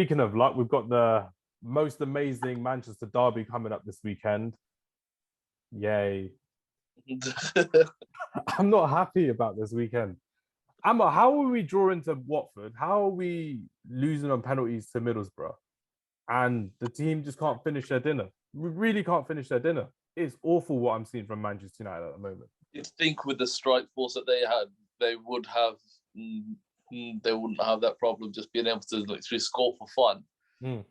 speaking of luck, we've got the most amazing Manchester derby coming up this weekend. Yay. I'm not happy about this weekend. Amma, how are we drawing to Watford? How are we losing on penalties to Middlesbrough? And the team just can't finish their dinner. We really can't finish their dinner. It's awful what I'm seeing from Manchester United at the moment. You'd think with the strike force that they had, they would have. They wouldn't have that problem just being able to literally score for fun.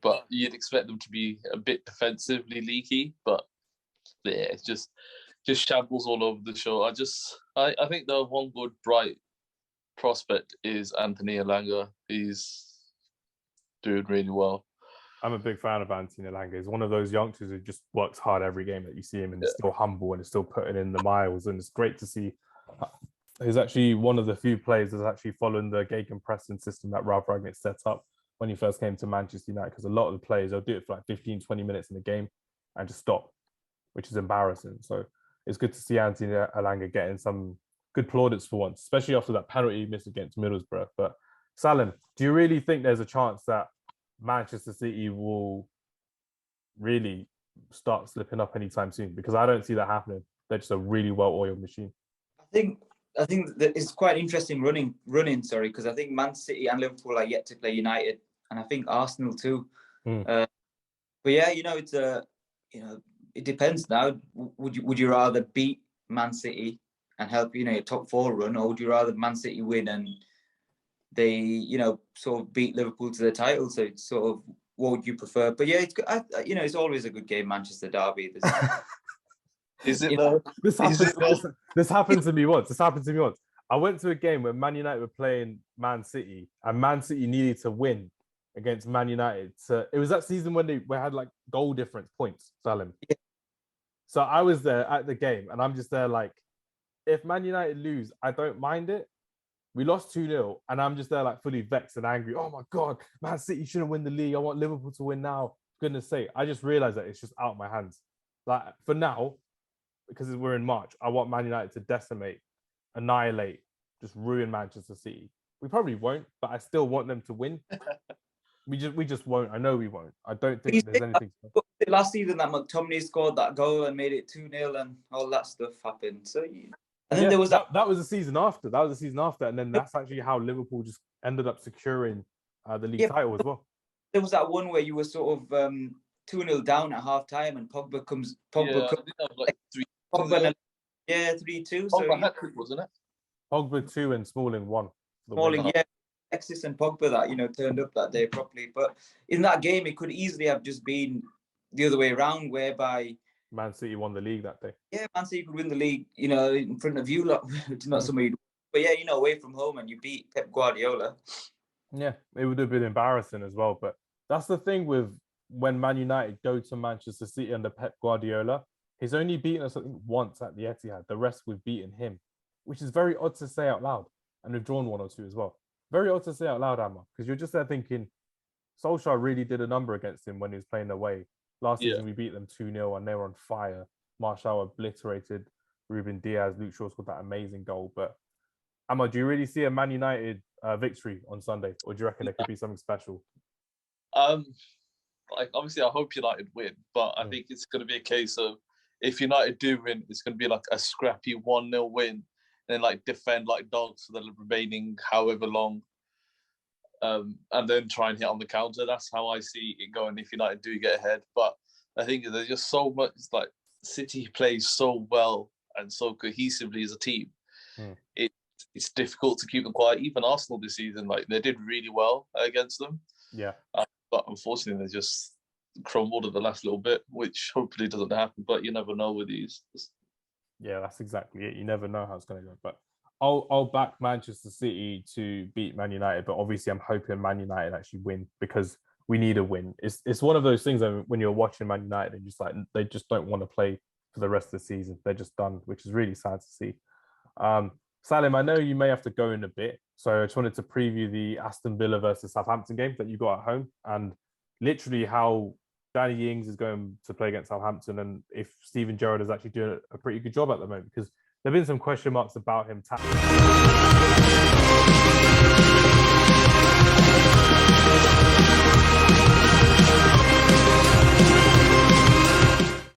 But you'd expect them to be a bit defensively leaky. But yeah, it's just shambles all over the show. I think the one good bright prospect is Anthony Elanga. He's doing really well. I'm a big fan of Anthony Elanga. He's one of those youngsters who just works hard every game that you see him and is still humble and is still putting in the miles. And it's great to see. He's actually one of the few players that's actually following the gegenpressing system that Ralph Rangnick set up when he first came to Manchester United, because a lot of the players, they'll do it for like 15, 20 minutes in the game and just stop, which is embarrassing. So it's good to see Anthony Elanga getting some good plaudits for once, especially after that penalty he missed against Middlesbrough. But Salim, do you really think there's a chance that Manchester City will really start slipping up anytime soon? Because I don't see that happening. They're just a really well-oiled machine. I think that it's quite interesting running. Because I think Man City and Liverpool are yet to play United, and I think Arsenal too. But yeah, it's it depends now. Would you rather beat Man City and help your top four run, or would you rather Man City win and they sort of beat Liverpool to the title? So it's sort of, what would you prefer? But yeah, it's always a good game, Manchester derby. Is it though? This happened to me once. I went to a game where Man United were playing Man City, and Man City needed to win against Man United. So it was that season when we had like goal difference points, Salim. Yeah. So I was there at the game, and I'm just there like, if Man United lose, I don't mind it. We lost 2-0, and I'm just there like fully vexed and angry. Oh my God, Man City shouldn't win the league. I want Liverpool to win now. For goodness sake, I just realized that it's just out of my hands. Like for now, because we're in March, I want Man United to decimate, annihilate, just ruin Manchester City. We probably won't, but I still want them to win. We just won't. I know we won't. I don't think there's anything. Last season that McTominay scored that goal and made it 2-0 and all that stuff happened. So and then there was that was the season after. And then that's actually how Liverpool just ended up securing the league title as well. There was that one where you were sort of 2-0 down at half time and Pogba comes like 3-2. 3-2. So hat-trick, wasn't it? Pogba 2 and Smalling 1. Smalling, yeah. Alexis and Pogba that turned up that day properly. But in that game, it could easily have just been the other way around, whereby Man City won the league that day. Yeah, Man City could win the league, in front of you. It's not somebody, but yeah, away from home and you beat Pep Guardiola. Yeah, it would have been embarrassing as well. But that's the thing with when Man United go to Manchester City under Pep Guardiola. He's only beaten us, I think, once at the Etihad. The rest we've beaten him, which is very odd to say out loud. And we've drawn 1 or 2 as well. Very odd to say out loud, Amma, because you're just there thinking Solskjaer really did a number against him when he was playing away. Last season, we beat them 2-0 and they were on fire. Martial obliterated Ruben Diaz. Luke Shaw scored that amazing goal. But Amma, do you really see a Man United victory on Sunday? Or do you reckon there could be something special? Obviously, I hope United win. But I think it's going to be a case of, if United do win, it's going to be like a scrappy 1-0 win. And then defend like dogs for the remaining however long. And then try and hit on the counter. That's how I see it going if United do get ahead. But I think there's just so much, City plays so well and so cohesively as a team. It's difficult to keep them quiet. Even Arsenal this season, they did really well against them. Yeah. But unfortunately, they just crumbled at the last little bit, which hopefully doesn't happen. But you never know with these. Yeah, that's exactly it. You never know how it's going to go. But I'll back Manchester City to beat Man United. But obviously, I'm hoping Man United actually win because we need a win. It's one of those things that when you're watching Man United and just they just don't want to play for the rest of the season. They're just done, which is really sad to see. Salim, I know you may have to go in a bit. So I just wanted to preview the Aston Villa versus Southampton game that you got at home and literally how Danny Ings is going to play against Southampton and if Steven Gerrard is actually doing a pretty good job at the moment because there have been some question marks about him.